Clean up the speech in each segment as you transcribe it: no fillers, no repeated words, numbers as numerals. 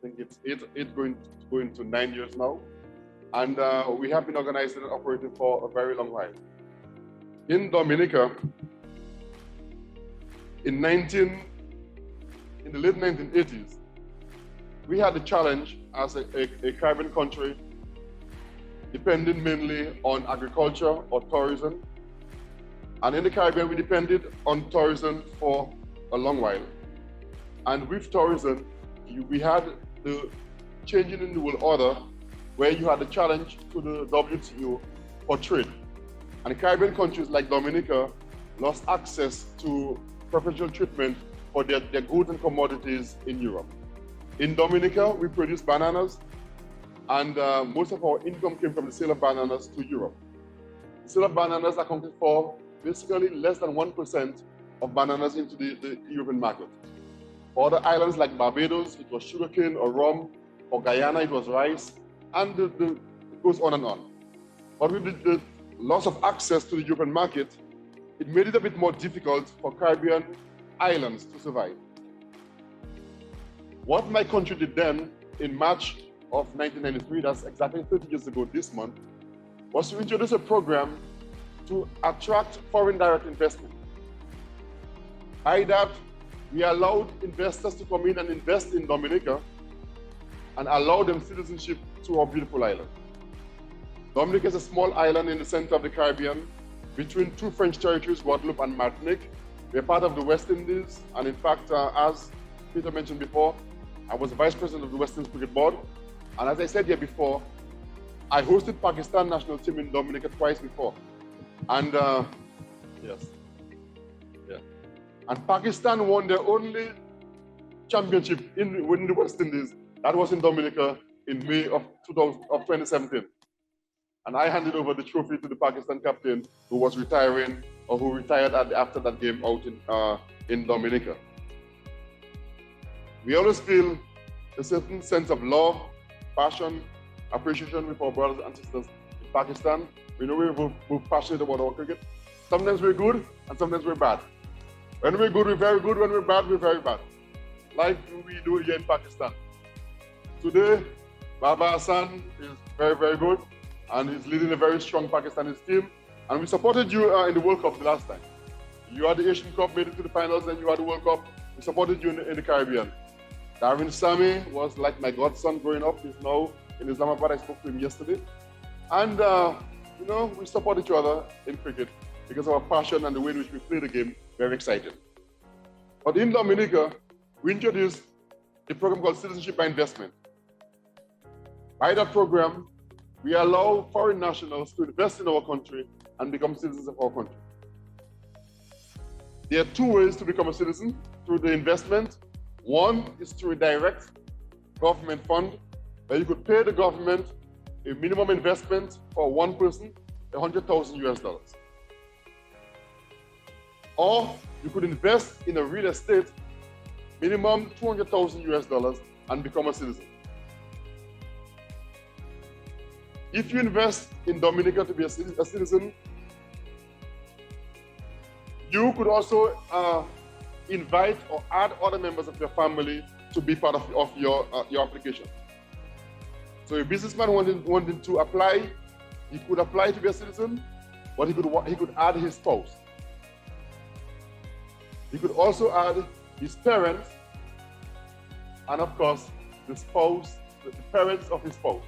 think it's eight going to 9 years now. And we have been organizing and operating for a very long while. In Dominica, in the late 1980s, we had the challenge as a Caribbean country depending mainly on agriculture or tourism. And in the Caribbean, we depended on tourism for a long while. And with tourism, we had the changing in the world order where you had the challenge to the WTO for trade. And Caribbean countries like Dominica lost access to preferential treatment for their goods and commodities in Europe. In Dominica, we produce bananas, and most of our income came from the sale of bananas to Europe. The sale of bananas accounted for basically less than 1% of bananas into the European market. For other islands like Barbados, it was sugarcane or rum. For Guyana, it was rice, and it goes on and on. But with the loss of access to the European market, it made it a bit more difficult for Caribbean islands to survive. What my country did then, in March of 1993, that's exactly 30 years ago this month, was to introduce a program to attract foreign direct investment. By that, we allowed investors to come in and invest in Dominica and allow them citizenship to our beautiful island. Dominica is a small island in the center of the Caribbean, between two French territories, Guadeloupe and Martinique. We're part of the West Indies, and in fact, as Peter mentioned before, I was the Vice President of the West Indies Cricket Board. And as I said here before, I hosted Pakistan national team in Dominica twice before. And yes, yeah. And Pakistan won their only championship within the West Indies. That was in Dominica in May of 2017. And I handed over the trophy to the Pakistan captain who was retiring, or who retired after that game out in Dominica. We always feel a certain sense of love, passion, appreciation with our brothers and sisters in Pakistan. We know we're both passionate about our cricket. Sometimes we're good and sometimes we're bad. When we're good, we're very good. When we're bad, we're very bad. Like we do here in Pakistan. Today, Baba Hassan is very, very good, and he's leading a very strong Pakistani team. And we supported you in the World Cup the last time. You had the Asian Cup, made it to the finals, and you had the World Cup. We supported you in the Caribbean. Darwin Sami was like my godson growing up. He's now in Islamabad. I spoke to him yesterday. And, you know, we support each other in cricket because of our passion and the way in which we play the game. Very excited. But in Dominica, we introduced a program called Citizenship by Investment. By that program, we allow foreign nationals to invest in our country and become citizens of our country. There are two ways to become a citizen through the investment. One is through a direct government fund, where you could pay the government a minimum investment for one person, $100,000 US. Or you could invest in a real estate, minimum $200,000 US, and become a citizen. If you invest in Dominica to be a citizen, you could also invite or add other members of your family to be part of your application. So a businessman wanting to apply, he could apply to be a citizen, but he could add his spouse. He could also add his parents, and of course, the spouse, the parents of his spouse.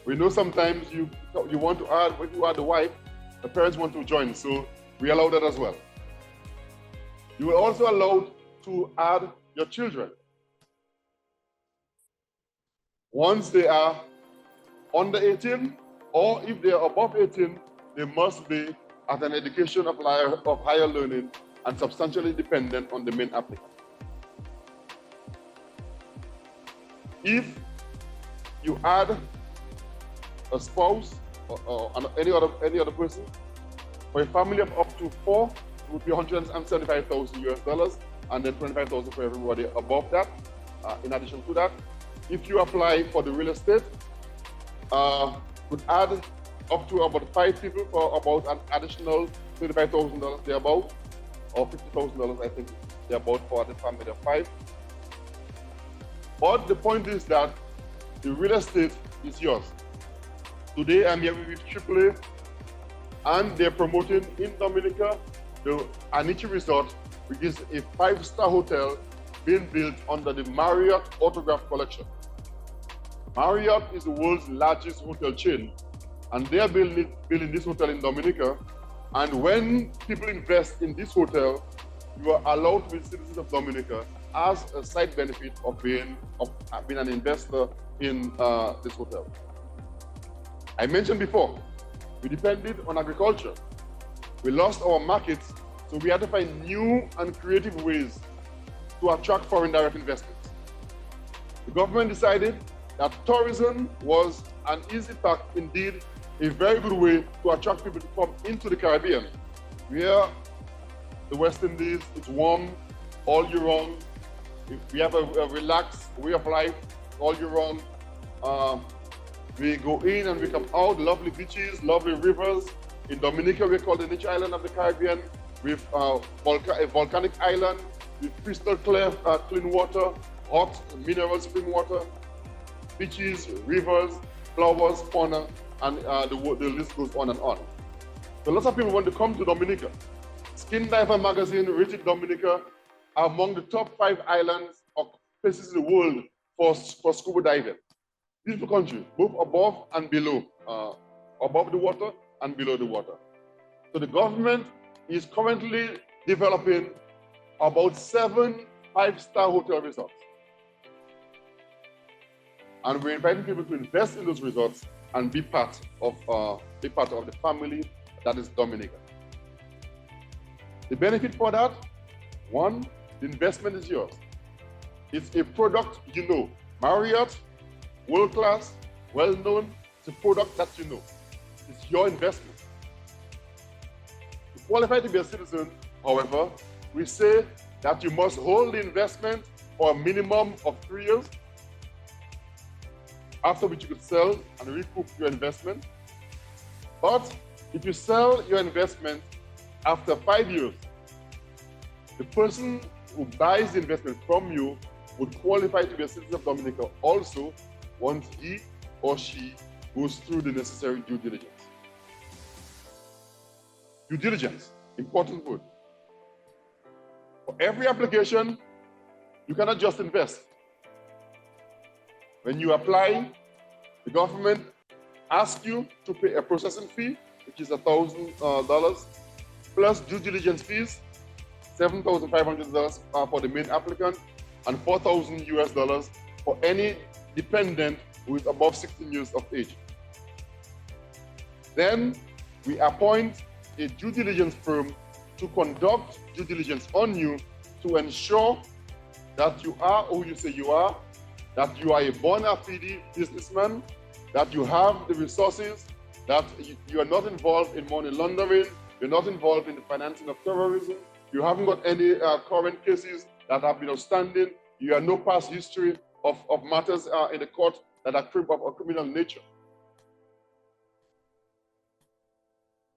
We know sometimes you want to add, when you add the wife, the parents want to join, so we allow that as well. You are also allowed to add your children. Once they are under 18, or if they are above 18, they must be at an education of higher learning and substantially dependent on the main applicant. If you add a spouse or any other person, for a family of up to 4, it would be $175,000 US, and then $25,000 for everybody above that. In addition to that, if you apply for the real estate, could add up to about 5 people for about an additional $35,000 thereabout, or $50,000 I think thereabout for the family of 5. But the point is that the real estate is yours. Today I'm here with AAA, and they're promoting in Dominica the Anichi Resort, which is a 5-star hotel being built under the Marriott Autograph Collection. Marriott is the world's largest hotel chain, and they are building this hotel in Dominica. And when people invest in this hotel, you are allowed to be citizens of Dominica as a side benefit of being an investor in this hotel. I mentioned before, we depended on agriculture. We lost our markets, so we had to find new and creative ways to attract foreign direct investments. The government decided that tourism was an easy path, indeed a very good way to attract people to come into the Caribbean, where the West Indies, it's warm all year round. We have a relaxed way of life all year round. We go in and we come out, lovely beaches, lovely rivers. In Dominica, we call the Niche Island of the Caribbean, with a volcanic island, with crystal clear, clean water, hot mineral spring water, beaches, rivers, flowers, fauna, and the list goes on and on. So lots of people want to come to Dominica. Skin Diver magazine rated Dominica among the top 5 islands or places in the world for scuba diving. Beautiful country, both above and below, above the water and below the water. So the government is currently developing about 7 5-star hotel resorts. And we're inviting people to invest in those resorts and be part of the family that is Dominica. The benefit for that, one, the investment is yours. It's a product you know. Marriott, world class, well known, it's a product that you know. It's your investment. To qualify to be a citizen, however, we say that you must hold the investment for a minimum of 3 years, after which you could sell and recoup your investment. But if you sell your investment after 5 years, the person who buys the investment from you would qualify to be a citizen of Dominica also once he or she goes through the necessary due diligence. Due diligence, important word. For every application, you cannot just invest. When you apply, the government asks you to pay a processing fee, which is $1,000, plus due diligence fees, $7,500 for the main applicant, and $4,000 for any dependent who is above 16 years of age. Then we appoint a due diligence firm to conduct due diligence on you to ensure that you are who you say you are, that you are a bona fide businessman, that you have the resources, that you are not involved in money laundering, you're not involved in the financing of terrorism, you haven't got any current cases that have been outstanding, you have no past history of matters in the court that are of criminal nature.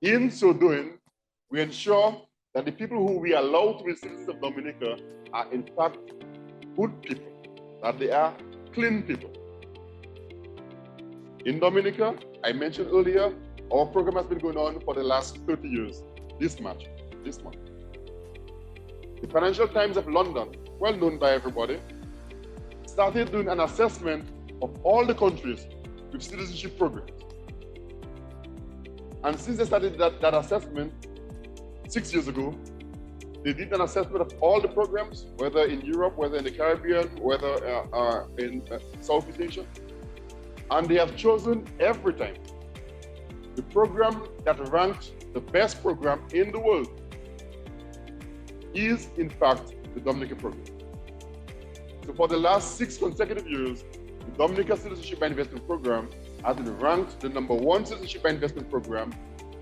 In so doing, we ensure that the people who we allow to be citizens of Dominica are in fact good people, that they are clean people. In Dominica, I mentioned earlier, our program has been going on for the last 30 years, this month. The Financial Times of London, well known by everybody, started doing an assessment of all the countries with citizenship programs. And since they started that assessment 6 years ago, they did an assessment of all the programs, whether in Europe, whether in the Caribbean, whether in Southeast Asia. And they have chosen every time the program that ranked the best program in the world is, in fact, the Dominica program. So for the last 6 consecutive years, the Dominica Citizenship by Investment Program has been ranked the #1 citizenship by investment program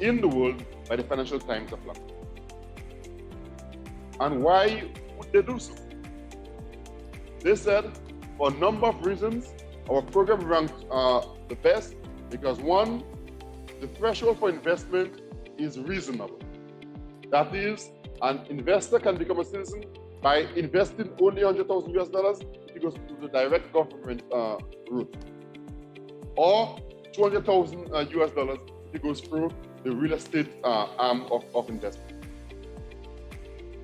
in the world by the Financial Times of London. And why would they do so? They said, for a number of reasons, our program ranked the best because, one, the threshold for investment is reasonable. That is, an investor can become a citizen By investing only $100,000, it goes to the direct government route. Or $200,000, it goes through the real estate arm of investment.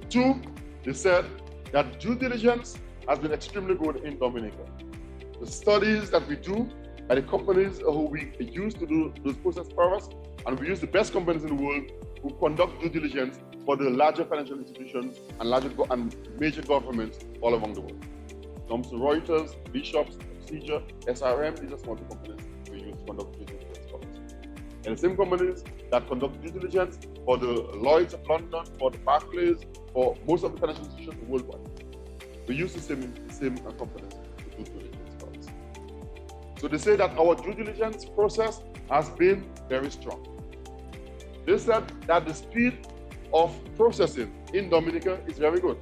Two, they said that due diligence has been extremely good in Dominica. The studies that we do by the companies who we use to do those processes for us, and we use the best companies in the world who conduct due diligence for the larger financial institutions and major governments all around the world. Thomson Reuters, Bishops, Procedure, SRM, these are some of the companies we use to conduct due diligence for us. And the same companies that conduct due diligence for the Lloyds of London, for the Barclays, for most of the financial institutions worldwide. We use the same companies to do due diligence for us. So they say that our due diligence process has been very strong. They said that the speed of processing in Dominica is very good.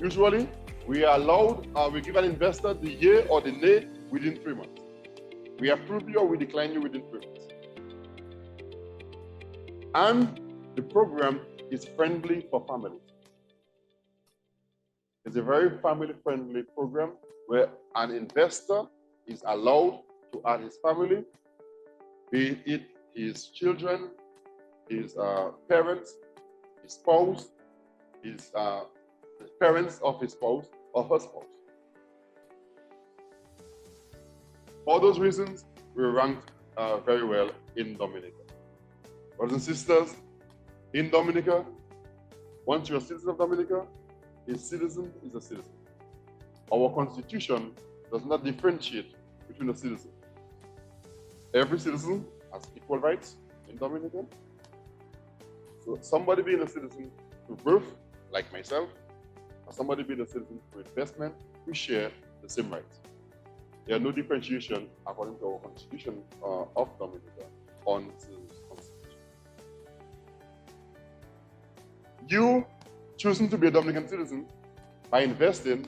Usually, we are allowed, we give an investor the yay or the nay within 3 months. We approve you or we decline you within 3 months. And the program is friendly for families. It's a very family-friendly program where an investor is allowed to add his family, be it his children, his parents, his spouse, the parents of his spouse or her spouse. For those reasons, we ranked very well in Dominica. Brothers and sisters, in Dominica, once you're a citizen of Dominica, a citizen is a citizen. Our constitution does not differentiate between a citizen. Every citizen has equal rights in Dominica. So somebody being a citizen through birth, like myself, or somebody being a citizen through investment, we share the same rights. There are no differentiation according to our constitution of Dominica on citizenship. You choosing to be a Dominican citizen by investing,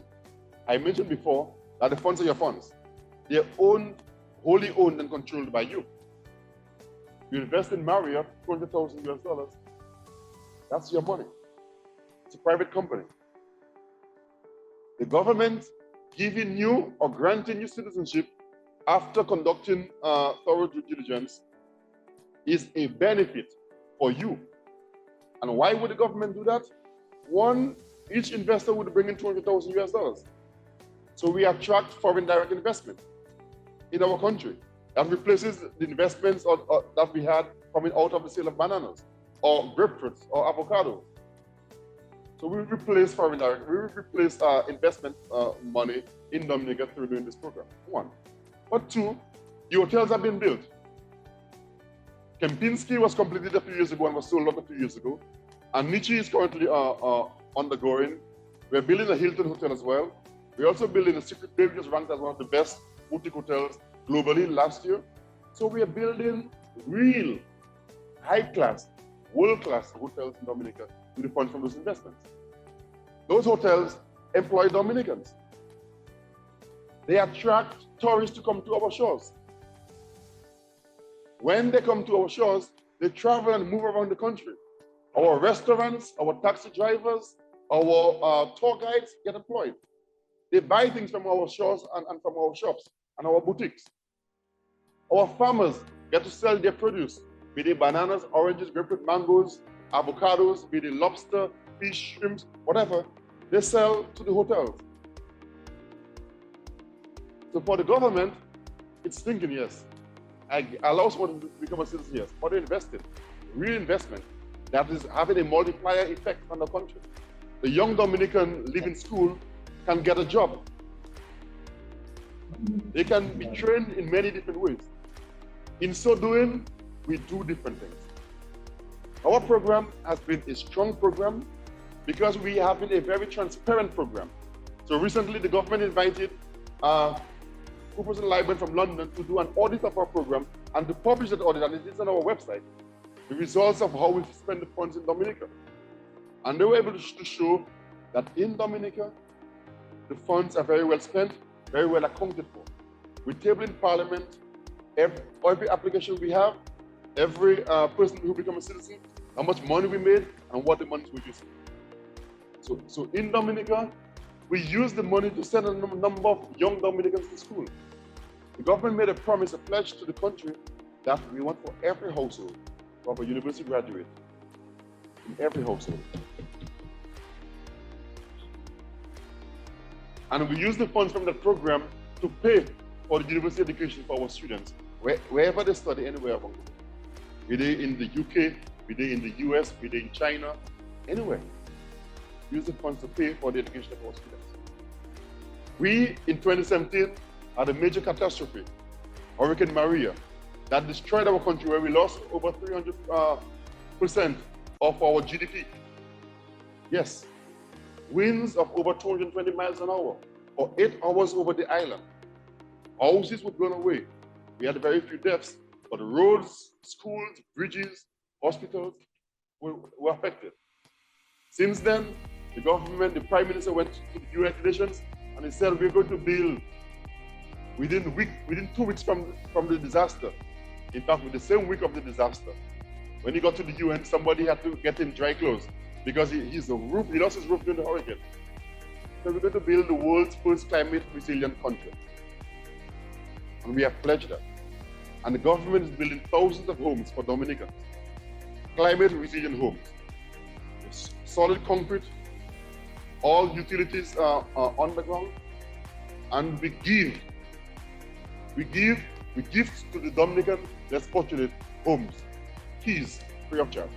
I mentioned before that the funds are your funds. They're wholly owned and controlled by you. You invest in Marriott, $200,000, that's your money. It's a private company. The government giving you or granting you citizenship after conducting thorough due diligence is a benefit for you. And why would the government do that? One, each investor would bring in $200,000. So we attract foreign direct investment in our country. That replaces the investments that we had coming out of the sale of bananas or grapefruits or avocados. So we replace foreign direct, we replace investment money in Dominica through doing this program, one. But two, the hotels have been built. Kempinski was completed a few years ago and was sold out a few years ago. And Nietzsche is currently undergoing. We're building a Hilton hotel as well. We're also building a Secret Bay, which was ranked as one of the best boutique hotels globally last year. So we are building real, high-class, world-class hotels in Dominica with the funds from those investments. Those hotels employ Dominicans. They attract tourists to come to our shores. When they come to our shores, they travel and move around the country. Our restaurants, our taxi drivers, our tour guides get employed. They buy things from our shores and from our shops and our boutiques. Our farmers get to sell their produce, be they bananas, oranges, grapefruit, mangoes, avocados, be they lobster, fish, shrimps, whatever, they sell to the hotels. So for the government, it's thinking, yes, I allow someone to become a citizen, yes, but they invested, real investment that is having a multiplier effect on the country. The young Dominican leaving school can get a job. They can be trained in many different ways. In so doing, we do different things. Our program has been a strong program because we have been a very transparent program. So recently, the government invited Coopers & Lybrand from London to do an audit of our program and to publish that audit, and it is on our website, the results of how we spend the funds in Dominica. And they were able to show that in Dominica, the funds are very well spent, very well accounted for. We table in Parliament every application we have, every person who becomes a citizen, how much money we made, and what the money we used. So in Dominica, we use the money to send a number of young Dominicans to school. The government made a promise, a pledge to the country that we want for every household to have a university graduate in every household. And we use the funds from that program to pay for the university education for our students, wherever they study, anywhere around the world. Be they in the UK, be they in the US, be they in China, anywhere. Use the funds to pay for the education of our students. We, in 2017, had a major catastrophe, Hurricane Maria, that destroyed our country, where we lost over 300% of our GDP. Yes, winds of over 220 miles an hour for 8 hours over the island. Houses were blown away. We had very few deaths, but the roads, schools, bridges, hospitals were affected. Since then, the government, the Prime Minister went to the United Nations and he said, we're going to build within 2 weeks from the disaster. In fact, with the same week of the disaster, when he got to the UN, somebody had to get him dry clothes because he lost his roof during the hurricane. So we're going to build the world's first climate resilient country. And we have pledged that. And the government is building thousands of homes for Dominicans. Climate resilient homes. It's solid concrete, all utilities are underground, and we give to the Dominican less fortunate homes, keys, free of charge.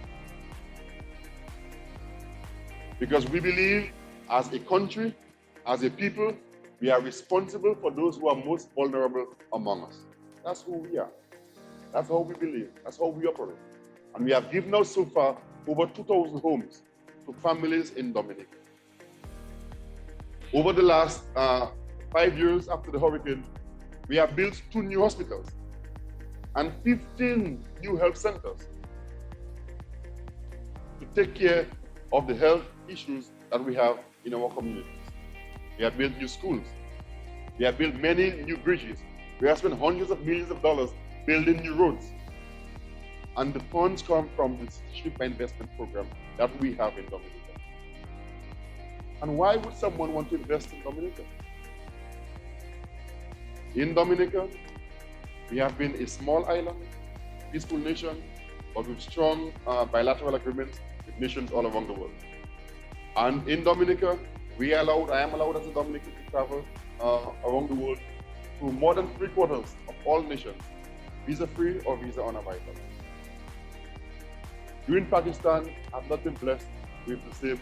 Because we believe, as a country, as a people, we are responsible for those who are most vulnerable among us. That's who we are. That's how we believe. That's how we operate. And we have given out so far over 2,000 homes to families in Dominica. Over the last 5 years after the hurricane, we have built 2 new hospitals and 15 new health centers to take care of the health issues that we have in our communities. We have built new schools. We have built many new bridges. We have spent hundreds of millions of dollars building new roads. And the funds come from the Citizenship Investment Program that we have in Dominica. And why would someone want to invest in Dominica? In Dominica, we have been a small island, peaceful nation, but with strong bilateral agreements with nations all around the world. And in Dominica, I am allowed as a Dominican to travel around the world to more than 3/4 of all nations, visa-free or visa on arrival. You in Pakistan have not been blessed with the same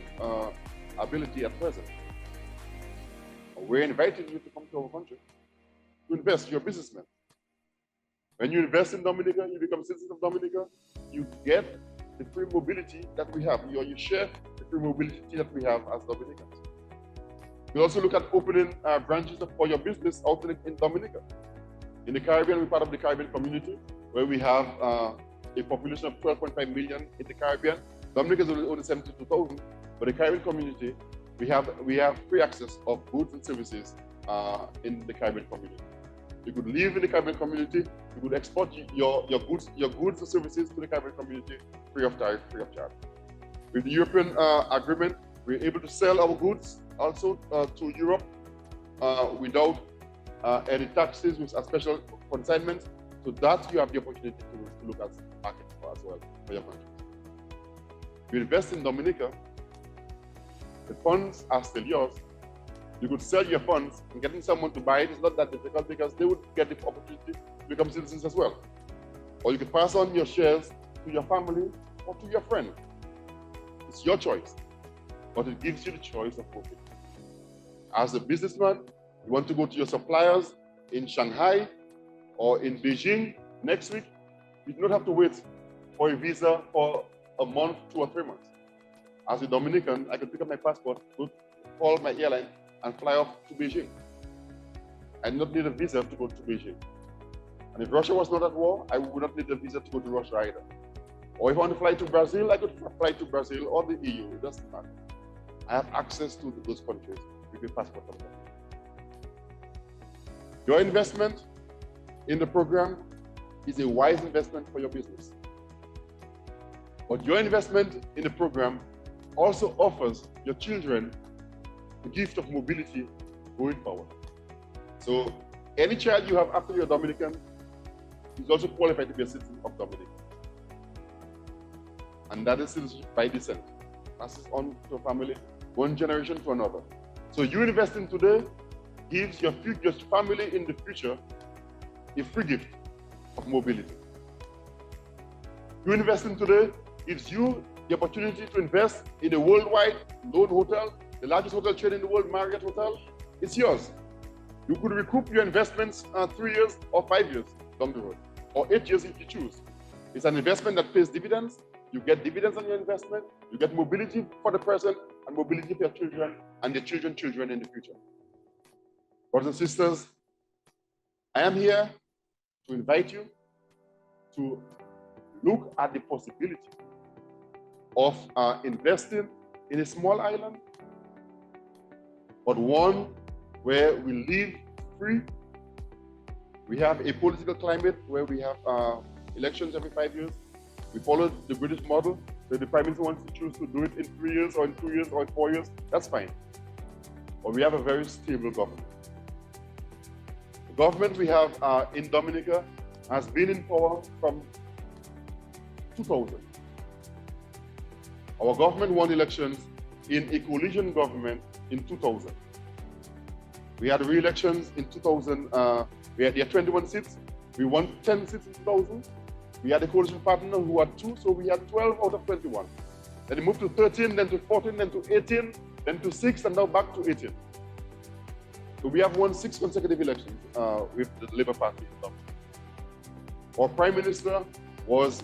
ability at present. We're inviting you to come to our country to invest. You're a businessman. When you invest in Dominica, you become citizens of Dominica, you get the free mobility that we have. You share the free mobility that we have as Dominicans. We also look at opening branches for your business out in Dominica. In the Caribbean, we're part of the Caribbean community, where we have a population of 12.5 million in the Caribbean. Dominica is only 72,000, but the Caribbean community, we have free access of goods and services in the Caribbean community. You could live in the Caribbean community, you could export your goods and services to the Caribbean community free of charge. With the European agreement, we're able to sell our goods also to Europe without any taxes, with a special consignment. So that you have the opportunity to look at market for as well for your country. If you invest in Dominica, the funds are still yours. You could sell your funds, and getting someone to buy it is not that difficult, because they would get the opportunity to become citizens as well. Or you could pass on your shares to your family or to your friend. It's your choice, but it gives you the choice of working. As a businessman, you want to go to your suppliers in Shanghai or in Beijing next week, you do not have to wait for a visa for a month, 2 or 3 months. As a Dominican, I could pick up my passport, go call my airline, and fly off to Beijing. I do not need a visa to go to Beijing. And if Russia was not at war, I would not need a visa to go to Russia either. Or if I want to fly to Brazil, I could fly to Brazil or the EU, it doesn't matter. I have access to those countries with a passport of them. Your investment in the program is a wise investment for your business. But your investment in the program also offers your children the gift of mobility going forward. So any child you have after you're Dominican is also qualified to be a citizen of Dominica. And that is citizenship by descent. Passes on to a family, one generation to another. So you investing today gives your family in the future a free gift of mobility. You investing today gives you the opportunity to invest in a worldwide known hotel, the largest hotel chain in the world, Marriott Hotel. It's yours. You could recoup your investments 3 years or 5 years down the road, or 8 years if you choose. It's an investment that pays dividends. You get dividends on your investment. You get mobility for the present and mobility for your children and your children's children in the future. Brothers and sisters, I am here to invite you to look at the possibility of investing in a small island, but one where we live free. We have a political climate where we have elections every 5 years. We follow the British model. So if the Prime Minister wants to choose to do it in 3 years or in 2 years or in 4 years, that's fine. But we have a very stable government. The government we have in Dominica has been in power from 2000. Our government won elections in a coalition government in 2000. We had re-elections in 2000. We had 21 seats. We won 10 seats in 2000. We had a coalition partner who had 2, so we had 12 out of 21. Then it moved to 13, then to 14, then to 18, then to 6, and now back to 18. So we have won 6 consecutive elections with the Labour Party. Our Prime Minister was,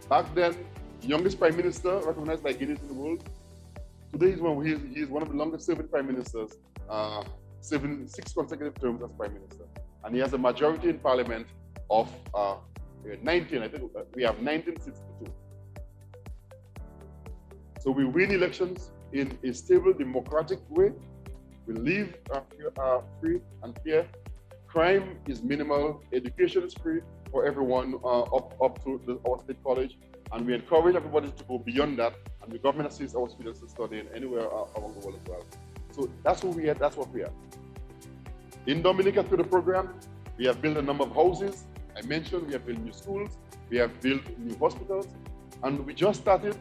back then, the youngest Prime Minister recognized by Guinness in the world. Today he is one of the longest serving Prime Ministers, serving 6 consecutive terms as Prime Minister. And he has a majority in Parliament of 19, I think we have 19 seats to 2. So we win elections in a stable, democratic way. We live free and fair. Crime is minimal. Education is free for everyone up to our state college. And we encourage everybody to go beyond that. And the government assists our students to study anywhere around the world as well. So that's who we are, that's what we are. In Dominica, through the program, we have built a number of houses. I mentioned we have built new schools, we have built new hospitals, and we just started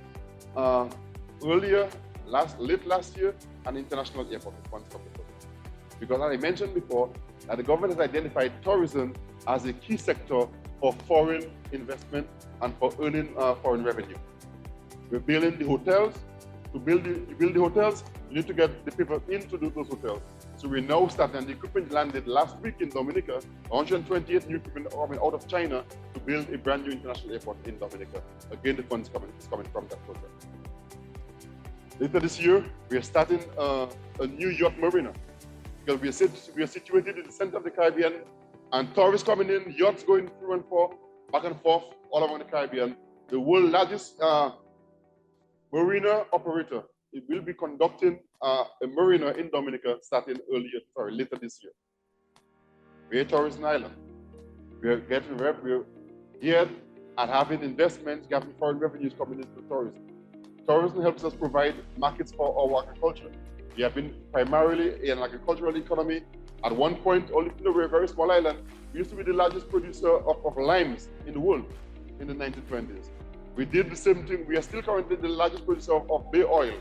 late last year, an international airport response company. Because as I mentioned before, that the government has identified tourism as a key sector for foreign investment and for earning foreign revenue. We're building the hotels. To build the hotels, you need to get the people into those hotels. So we're now starting, and the equipment landed last week in Dominica, 128 new equipment coming out of China to build a brand new international airport in Dominica. Again, the funds is coming from that project. Later this year, we are starting a new yacht marina, because we are situated in the center of the Caribbean, and tourists coming in, yachts going through and forth, back and forth, all around the Caribbean. The world's largest marina operator. It will be conducting a marina in Dominica later this year. We're a tourism island. We're here at having investments, having foreign revenues coming into tourism. Tourism helps us provide markets for our agriculture. We have been primarily an agricultural economy. At one point, only though we're a very small island, we used to be the largest producer of limes in the world in the 1920s. We did the same thing. We are still currently the largest producer of bay oil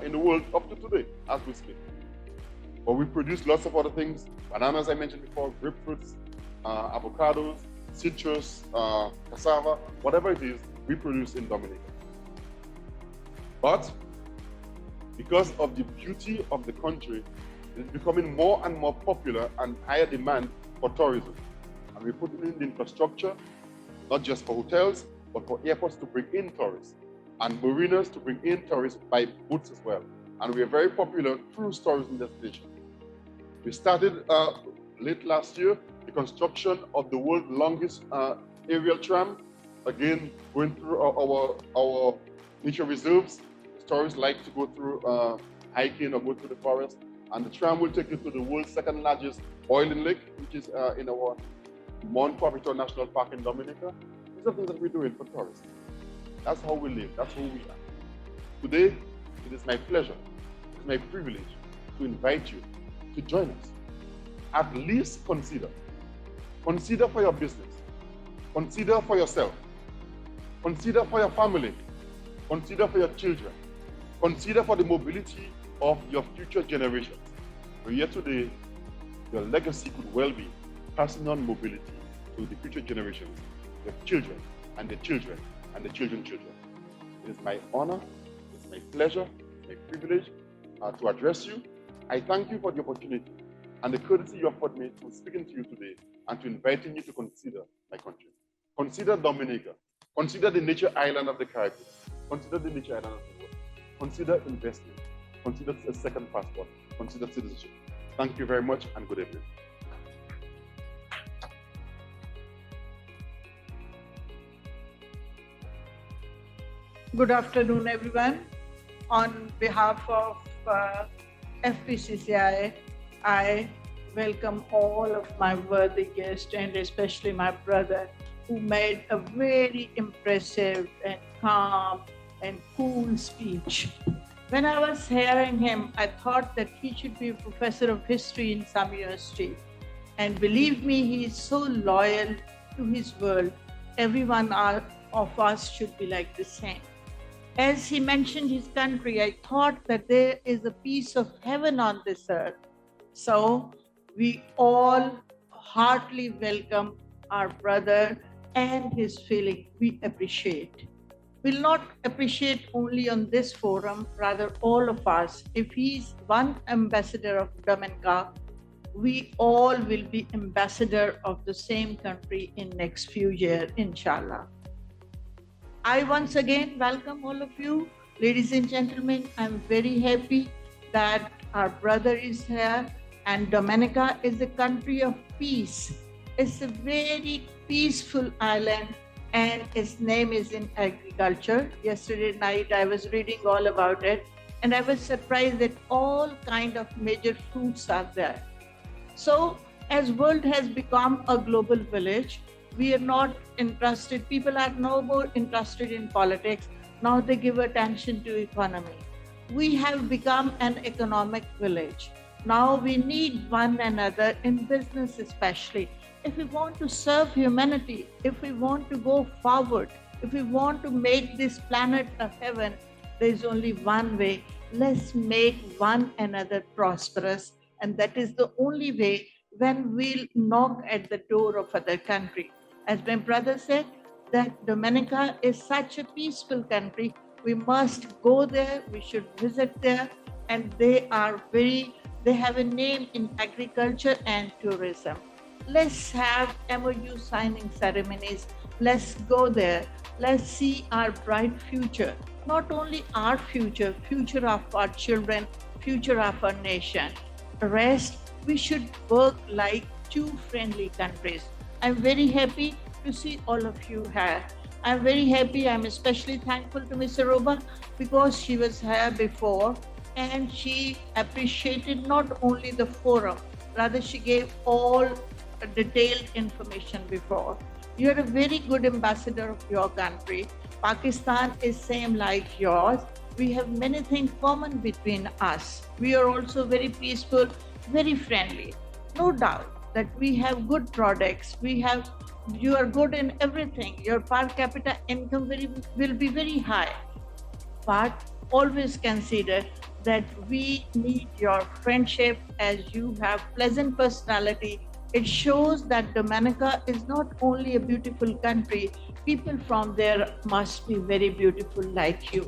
in the world up to today, as we speak. But we produce lots of other things. Bananas, I mentioned before, grapefruits, avocados, citrus, cassava, whatever it is, we produce in Dominica. But because of the beauty of the country, it's becoming more and more popular and higher demand for tourism. And we're putting in the infrastructure, not just for hotels, but for airports to bring in tourists, and marinas to bring in tourists by boats as well. And we are very popular cruise tourism destination. We started late last year the construction of the world's longest aerial tram, again going through our nature reserves. Tourists like to go through hiking or go through the forest, and the tram will take you to the world's second largest oiling lake, which is in our Mount Papito National Park in Dominica. These are things that we're doing for tourists. That's how we live, that's who we are. Today, it is my pleasure, it is my privilege to invite you to join us. At least consider. Consider for your business. Consider for yourself. Consider for your family. Consider for your children. Consider for the mobility of your future generations. So here today, your legacy could well be passing on mobility to the future generations, your children and the children and the children's children. It is my honor, it's my pleasure, it's my privilege to address you. I thank you for the opportunity and the courtesy you afford me to speaking to you today and to inviting you to consider my country. Consider Dominica. Consider the nature island of the Caribbean. Consider the nature island of the world. Consider investment. Consider a second passport. Consider citizenship. Thank you very much and good evening. Good afternoon, everyone. On behalf of FPCCI, I welcome all of my worthy guests and especially my brother, who made a very impressive and calm and cool speech. When I was hearing him, I thought that he should be a professor of history in some university. And believe me, he is so loyal to his world. Everyone of us should be like the same. As he mentioned his country, I thought that there is a piece of heaven on this earth. So we all heartily welcome our brother and his feeling. We appreciate. We'll not appreciate only on this forum, rather all of us. If he's one ambassador of Dominica, we all will be ambassador of the same country in next few years, inshallah. I once again welcome all of you. Ladies and gentlemen, I'm very happy that our brother is here, and Dominica is a country of peace. It's a very peaceful island, and its name is in agriculture. Yesterday night, I was reading all about it, and I was surprised that all kind of major fruits are there. So, as world has become a global village, we are not interested, people are no more interested in politics. Now they give attention to economy. We have become an economic village. Now we need one another in business especially. If we want to serve humanity, if we want to go forward, if we want to make this planet a heaven, there is only one way. Let's make one another prosperous. And that is the only way when we'll knock at the door of other country. As my brother said, that Dominica is such a peaceful country. We must go there, we should visit there, and they have a name in agriculture and tourism. Let's have MOU signing ceremonies. Let's go there. Let's see our bright future. Not only our future, future of our children, future of our nation. The rest, we should work like two friendly countries. I'm very happy to see all of you here. I'm very happy. I'm especially thankful to Ms. Aruba because she was here before and she appreciated not only the forum, rather she gave all detailed information before. You're a very good ambassador of your country. Pakistan is same like yours. We have many things common between us. We are also very peaceful, very friendly. No doubt that we have good products. You are good in everything. Your per capita income will be very high. But always consider that we need your friendship as you have pleasant personality. It shows that Dominica is not only a beautiful country, people from there must be very beautiful like you.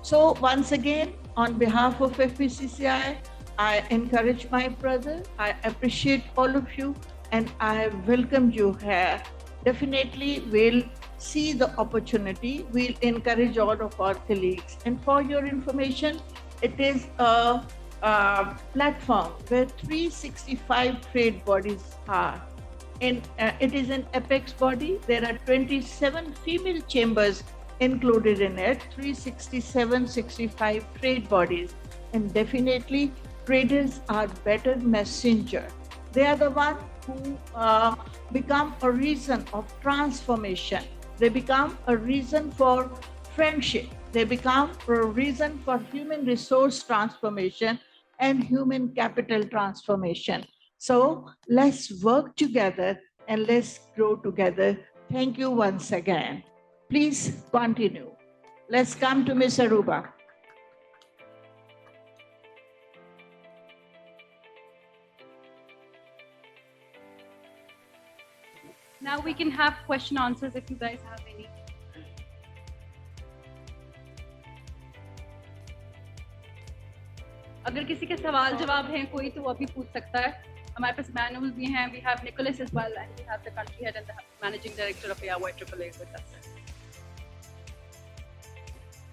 So once again, on behalf of FPCCI, I encourage my brother, I appreciate all of you, and I welcome you here. Definitely we'll see the opportunity, we'll encourage all of our colleagues. And for your information, it is a platform where 365 trade bodies are. It is an apex body. There are 27 female chambers included in it, 65 trade bodies. And definitely traders are better messenger. They are the ones who become a reason of transformation. They become a reason for friendship. They become a reason for human resource transformation and human capital transformation. So let's work together and let's grow together. Thank you once again. Please continue. Let's come to Ms. Aruba. Now we can have question answers if you guys have any. अगर किसी के सवाल जवाब हैं कोई तो वो अभी पूछ सकता है. हमारे पास मैनुअल भी हैं. We have Nicholas as well, and we have the country head and the managing director of AAA with us.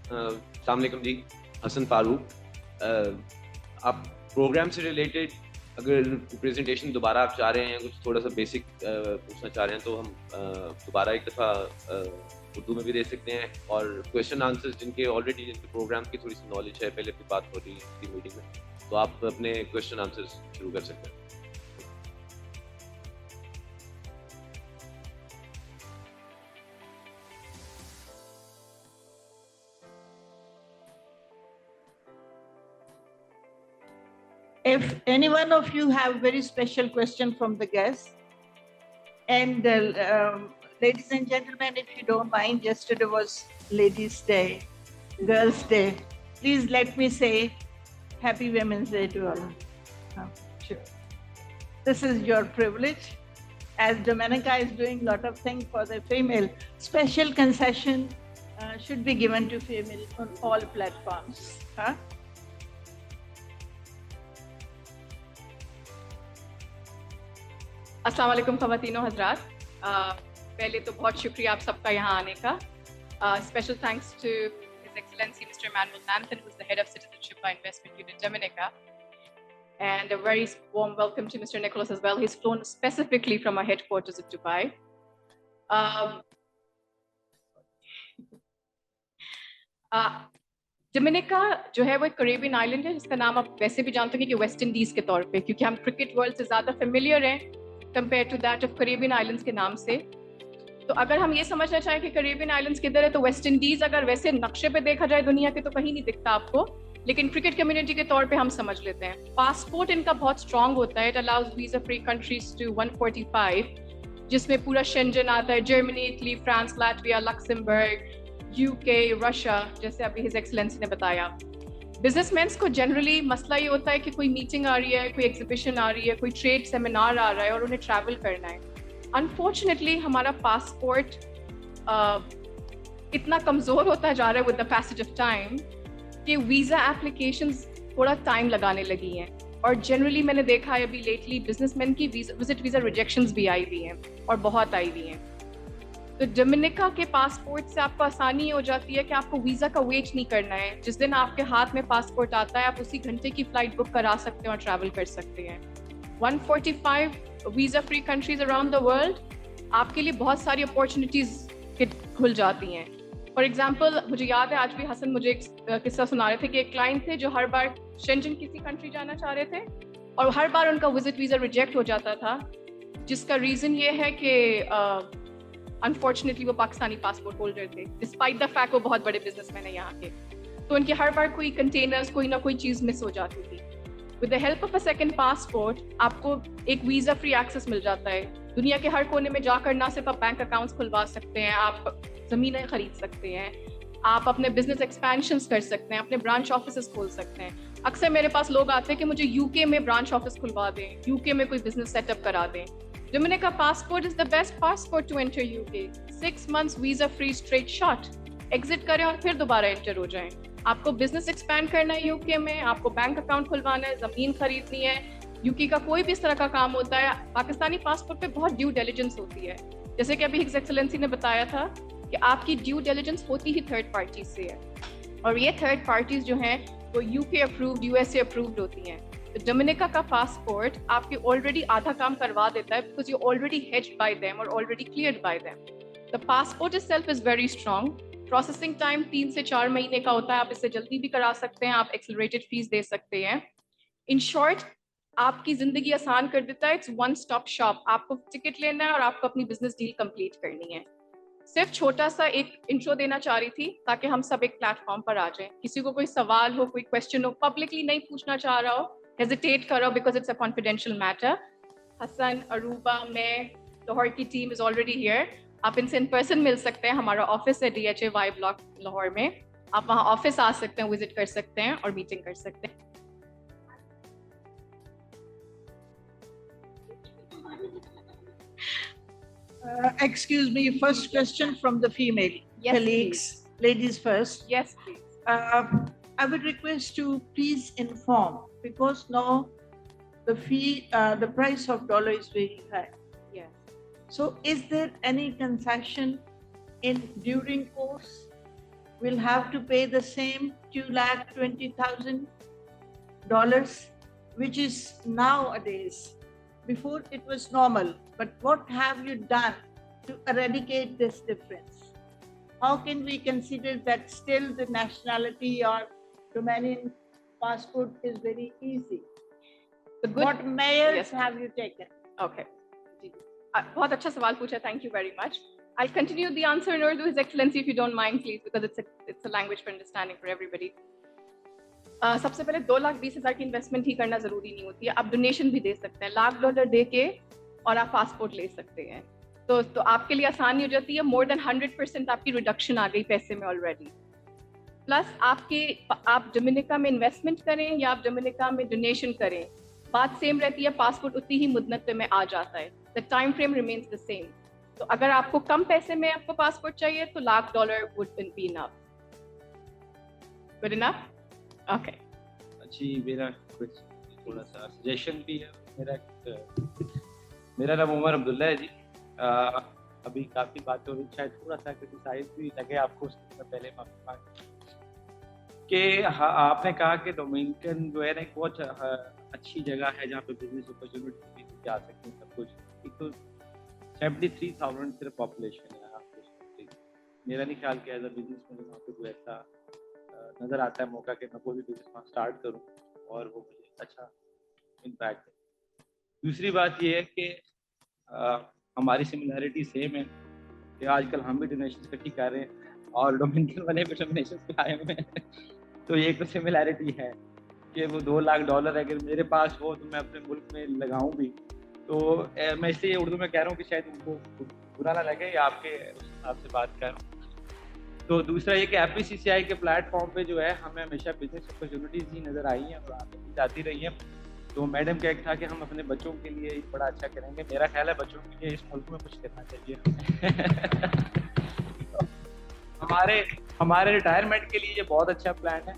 अस्सलाम वालेकुम जी, हसन फारूक. आप प्रोग्राम से रिलेटेड अगर प्रेजेंटेशन दोबारा आप चाह रहे हैं, कुछ थोड़ा सा बेसिक पूछना चाह रहे हैं, तो हम दोबारा एक दफ़ा उर्दू में भी दे सकते हैं. और क्वेश्चन आंसर्स जिनके ऑलरेडी जिनके प्रोग्राम की थोड़ी सी नॉलेज है, पहले भी बात हो रही थी मीटिंग में, तो आप अपने क्वेश्चन आंसर्स शुरू कर सकते हैं. If any one of you have very special question from the guests, and ladies and gentlemen, if you don't mind, yesterday was Ladies' Day, Girls' Day. Please let me say Happy Women's Day to all. Sure. This is your privilege. As Dominica is doing a lot of things for the female, special concession should be given to female on all platforms. Huh? अस्सलाम वालेकुम ख़वातीनो हज़रात. पहले तो बहुत शुक्रिया आप सबका यहाँ आने का. Special thanks to His Excellency Mr. Emmanuel Manthan, who's the head of Citizenship by Investment Unit Dominica. And a very warm welcome to Mr. Nicholas as well. He's flown specifically from our headquarters of Dubai. Dominica जो है वो एक Caribbean island है जिसका नाम आप वैसे भी जानते हैं कि वेस्ट इंडीज के तौर पे, क्योंकि हम क्रिकेट वर्ल्ड से ज़्यादा फेमिलियर हैं compare to that of Caribbean islands के नाम से. तो अगर हम ये समझना चाहें कि करेबियन आइलैंड्स किधर है, तो वेस्ट इंडीज अगर वैसे नक्शे पे देखा जाए दुनिया के तो कहीं नहीं दिखता आपको, लेकिन क्रिकेट कम्युनिटी के तौर पे हम समझ लेते हैं. पासपोर्ट इनका बहुत स्ट्रॉन्ग होता है. It allows visa free countries to 145, जिसमें पूरा शेंजन आता है, Germany, Italy, France, Latvia, Luxembourg, UK, Russia, जैसे अभी हिज एक्सेलेंसी ने बताया. बिजनेसमैन को जनरली मसला ये होता है कि कोई मीटिंग आ रही है, कोई एग्जीबिशन आ रही है, कोई ट्रेड सेमिनार आ रहा है और उन्हें ट्रैवल करना है. अनफॉर्चुनेटली हमारा पासपोर्ट इतना कमज़ोर होता जा रहा है with the passage of time कि वीज़ा एप्लीकेशंस थोड़ा टाइम लगाने लगी हैं. और जनरली मैंने देखा है अभी लेटली बिजनेसमैन की विजिट वीज़ा रिजेक्शंस भी आई हुई हैं और बहुत आई हुई हैं. तो डोमिनिका के पासपोर्ट से आपको आसानी हो जाती है कि आपको वीज़ा का वेट नहीं करना है. जिस दिन आपके हाथ में पासपोर्ट आता है आप उसी घंटे की फ़्लाइट बुक करा सकते हैं और ट्रैवल कर सकते हैं. 145 visa free countries around the world, आपके लिए बहुत सारी अपॉर्चुनिटीज़ खुल जाती हैं. फॉर एग्जाम्पल, मुझे याद है आज भी हसन मुझे एक किस्सा सुना रहे थे कि एक क्लाइंट थे जो हर बार शेंजन किसी कंट्री जाना चाह रहे थे और हर बार उनका विजिट वीज़ा रिजेक्ट हो जाता था, जिसका रीज़न ये है कि अनफॉर्चुनेटली वो पाकिस्तानी पासपोर्ट होल्डर थे, डिस्पाइट द फैक्ट वो बहुत बड़े बिजनेसमैन हैं यहाँ के. तो उनके हर बार कोई कंटेनर्स, कोई ना कोई चीज़ मिस हो जाती थी. With the help of a second passport आपको एक वीज़ा फ्री एक्सेस मिल जाता है. दुनिया के हर कोने में जाकर ना सिर्फ आप बैंक अकाउंट्स खुलवा सकते हैं, आप ज़मीनें खरीद सकते हैं, आप अपने बिजनेस एक्सपेंशंस कर सकते हैं, अपने ब्रांच ऑफिस खोल सकते हैं. अक्सर मेरे पास लोग आते हैं कि मुझे यूके में ब्रांच ऑफिस खुलवा दें, यूके में कोई बिजनेस सेटअप करा दें. Dominica passport is the best passport to enter UK. 6 months visa free straight shot. Exit करें और फिर दोबारा एंटर हो जाएं. आपको बिजनेस एक्सपैंड करना है यूके में, आपको बैंक अकाउंट खुलवाना है, ज़मीन खरीदनी है, यूके का कोई भी इस तरह का काम होता है, पाकिस्तानी पासपोर्ट पे बहुत ड्यू डिलिजेंस होती है. जैसे कि अभी हिज एक्सेलेंसी ने बताया था कि आपकी ड्यू डिलिजेंस होती ही थर्ड पार्टीज से है, और ये थर्ड पार्टीज जो हैं वो यूके अप्रूव्ड, यूएसए अप्रूव्ड होती हैं. डोमिनिका का पासपोर्ट आपके ऑलरेडी आधा काम करवा देता है because you already hedged by them और already cleared by them. The passport itself is very strong. Processing time 3 से 4 महीने का होता है. आप इससे जल्दी भी करा सकते हैं, आप एक्सेलरेटेड फीस दे सकते हैं. इन शॉर्ट आपकी जिंदगी आसान कर देता है. It's one stop shop. आपको टिकट लेना है और आपको अपनी बिजनेस डील कंप्लीट करनी है. صرف چھوٹا سا ایک انٹرو دینا چاہ رہی تھی تاکہ ہم سب ایک پلیٹ فارم پر آ جائیں. کسی کو کوئی سوال ہو, کوئی کوشچن ہو, پبلکلی نہیں پوچھنا چاہ رہا ہو, ہیزیٹیٹ کرو because it's a confidential matter. Hassan, Aruba, میں, لاہور کی ٹیم از آلریڈی ہیئر. آپ ان سے ان پرسن مل سکتے ہیں. ہمارا آفس ہے DHA بلاک لاہور میں. آپ وہاں آفس آ سکتے ہیں, وزٹ کر سکتے ہیں اور میٹنگ کر سکتے ہیں. Excuse me, first question from the female Yes, colleagues. Ladies first. Yes, please. I would request to please inform, because now the price of dollar is very high. Yes. So is there any concession in during course? We'll have to pay the same $2,20,000, which is nowadays. Before it was normal, but what have you done to eradicate this difference? How can we consider that still the nationality or Romanian passport is very easy? What measures have you taken? Okay. بہت اچھا سوال پوچھا. Thank you very much. I'll continue the answer in Urdu, His Excellency, if you don't mind, please, because it's a language for understanding for everybody. سب سے پہلے 2,20,000 کی investment ہی کرنا ضروری نہیں ہوتی ہے. آپ ڈونیشن بھی دے سکتے ہیں, $1,00,000 دے کے اور آپ پاسپورٹ لے سکتے ہیں. تو آپ کے لیے آسانی ہو جاتی ہے. مور دین 100% آپ کی ریڈکشن آ گئی پیسے میں آلریڈی. پلس آپ ڈومینیکا میں انویسٹمنٹ کریں یا آپ ڈومینیکا میں ڈونیشن کریں, بات سیم رہتی ہے. پاسپورٹ اتنی ہی مدت میں آ جاتا ہے. The time frame remains the same. تو اگر آپ کو کم پیسے میں آپ کو پاسپورٹ چاہیے تو $1,00,000 would be enough. Good enough? Okay. جی, میرا کچھ تھوڑا سا سجیشن بھی ہے. میرا نام عمر عبداللہ ہے جی. ابھی کافی باتیں ہو رہی, شاید تھوڑا سا کرٹیسائز بھی لگے آپ کو. اس سے پہلے کہ آپ نے کہا کہ ڈومینیکن جو ہے نا ایک بہت اچھی جگہ ہے جہاں پہ بزنس اپرچونیٹی جا سکتے ہیں سب کچھ. ایک تو 73,000 صرف پاپولیشن ہے. آپ کو میرا نہیں خیال کہ ایز اے بزنس مین وہاں پہ کوئی ایسا نظر آتا ہے موقع کہ میں کوئی بھی بزنس وہاں اسٹارٹ کروں اور وہ مجھے اچھا امپیکٹ ہے. دوسری بات یہ ہے کہ ہماری سملیرٹی سیم ہے کہ آج کل ہم بھی ڈونیشن اکٹھی کر رہے ہیں اور ڈومینیکن والے بھی ڈونیشن پہ آئے ہوئے ہیں. تو یہ ایک تو سملیرٹی ہے کہ وہ $2,00,000 اگر میرے پاس ہو تو میں اپنے ملک میں لگاؤں بھی. تو میں اس لیے اردو میں کہہ رہا ہوں کہ شاید ان کو برا نہ لگے یا آپ کے حساب سے بات کر رہا ہوں. تو دوسرا یہ کہ FPCCI کے پلیٹ فارم پہ جو ہے ہمیں ہمیشہ بزنس اپرچونیٹیز ہی نظر آئی ہیں اور آتی رہی ہیں. تو میڈم کا ایک تھا کہ ہم اپنے بچوں کے لیے بڑا اچھا کریں گے. میرا خیال ہے بچوں کے لیے اس ملک میں کچھ کرنا چاہیے. ہمارے ریٹائرمنٹ کے لیے یہ بہت اچھا پلان ہے.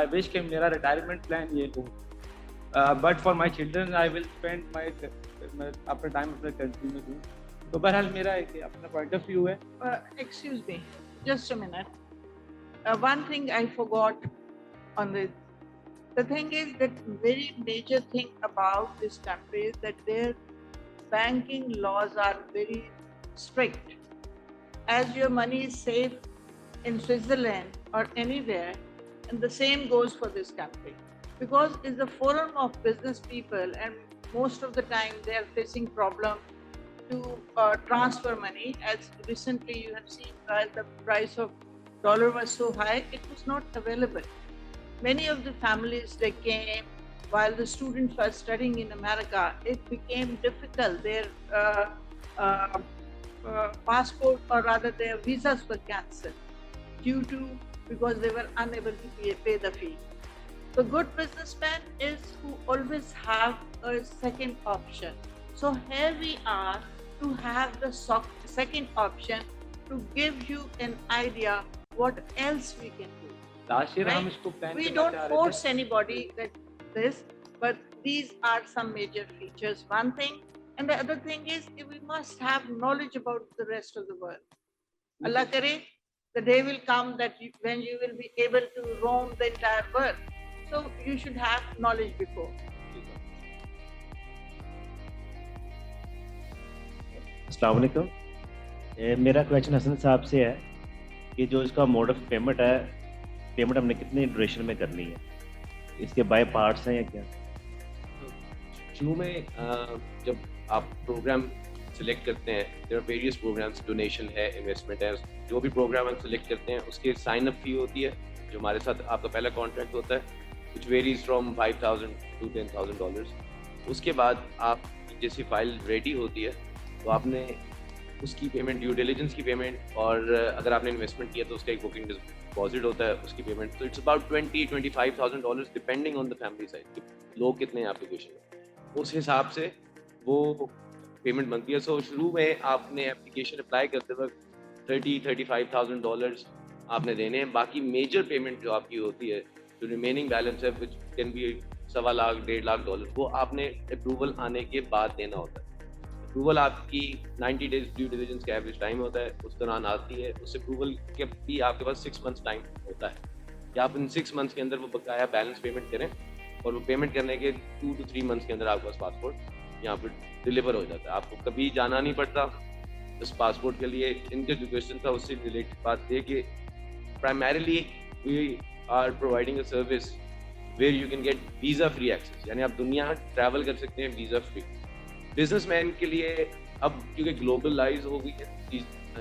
I wish کہ میرا ریٹائرمنٹ پلان یہ ہو. But for my children I will spend اپنا ٹائم اپنے کنٹری میں دوں. تو بہرحال میرا اپنا پوائنٹ آف ویو ہے. Excuse me, just a minute. One thing I forgot on this. The thing is that very major thing about this country is that their banking laws are very strict. As your money is safe in Switzerland or anywhere, and the same goes for this country. Because it's a forum of business people and most of the time they are facing problem to transfer money. As recently you have seen, while the price of dollar was so high, it was not available. Many of the families, they came while the students were studying in America. It became difficult. Their passport, or rather their visas, were cancelled because they were unable to pay the fee. The good businessman is who always have a second option. So here we are to have the second option to give you an idea what else we can do. Last year ہم Right? اس کو plan We don't force anybody that this, but these are some major features. One thing, and the other thing is we must have knowledge about the rest of the world. Allah kare, the day will come that when you will be able to roam the entire world. So you should have knowledge before. السلام علیکم. میرا question حسن صاحب سے ہے کہ جو اس کا mood of payment ہے, پیمنٹ ہم نے کتنی ڈیوریشن میں کرنی ہے, اس کے بائی پارٹس ہیں یا کیا؟ شروع میں جب آپ پروگرام سلیکٹ کرتے ہیں, there are various programs, donation ہے, انویسٹمنٹ ہے, جو بھی پروگرام ہم سلیکٹ کرتے ہیں اس کے سائن اپ فی ہوتی ہے جو ہمارے ساتھ آپ کا پہلا کانٹریکٹ ہوتا ہے, وچ ویریز فرام $5,000 to $10,000. اس کے بعد آپ جیسی فائل ریڈی ہوتی ہے تو آپ نے اس کی پیمنٹ, ڈیو ڈیلیجنس کی پیمنٹ, اور اگر آپ نے انویسٹمنٹ کیا تو اس کا ایک بکنگ ڈپازٹ ہوتا ہے, اس کی پیمنٹ. تو it's about $20,000-25,000 depending on the family size, لوگ کتنے ہیں آپ ایپلیکیشن میں, اس حساب سے وہ پیمنٹ بنتی ہے. سو شروع میں آپ نے ایپلیکیشن اپلائی کرتے وقت $30,000-35,000 آپ نے دینے ہیں. باقی میجر پیمنٹ جو آپ کی ہوتی ہے, جو ریمیننگ بیلنس ہے which can be $1.25 lakh $1.5 lakh, وہ آپ نے اپروول آنے کے بعد دینا ہوتا ہے. اپروول آپ کی 90 days ڈیو ڈیلیجنس کا ایوریج ٹائم ہوتا ہے, اس دوران آتی ہے. اس اپروول کے بھی آپ کے پاس 6 months ٹائم ہوتا ہے کہ آپ ان 6 months کے اندر وہ بقایا بیلنس پیمنٹ کریں, اور وہ پیمنٹ کرنے کے 2 to 3 months کے اندر آپ کے پاس پاسپورٹ یہاں پہ ڈلیور ہو جاتا ہے. آپ کو کبھی جانا نہیں پڑتا اس پاسپورٹ کے لیے. ان کا جو کویشچن تھا اس سے ریلیٹڈ بات یہ کہ primarily we are providing a service where you can get visa free access, یعنی آپ دنیا ٹریول کر سکتے ہیں ویزا فری. بزنس مین کے لیے اب کیونکہ گلوبلائز ہو گئی ہے,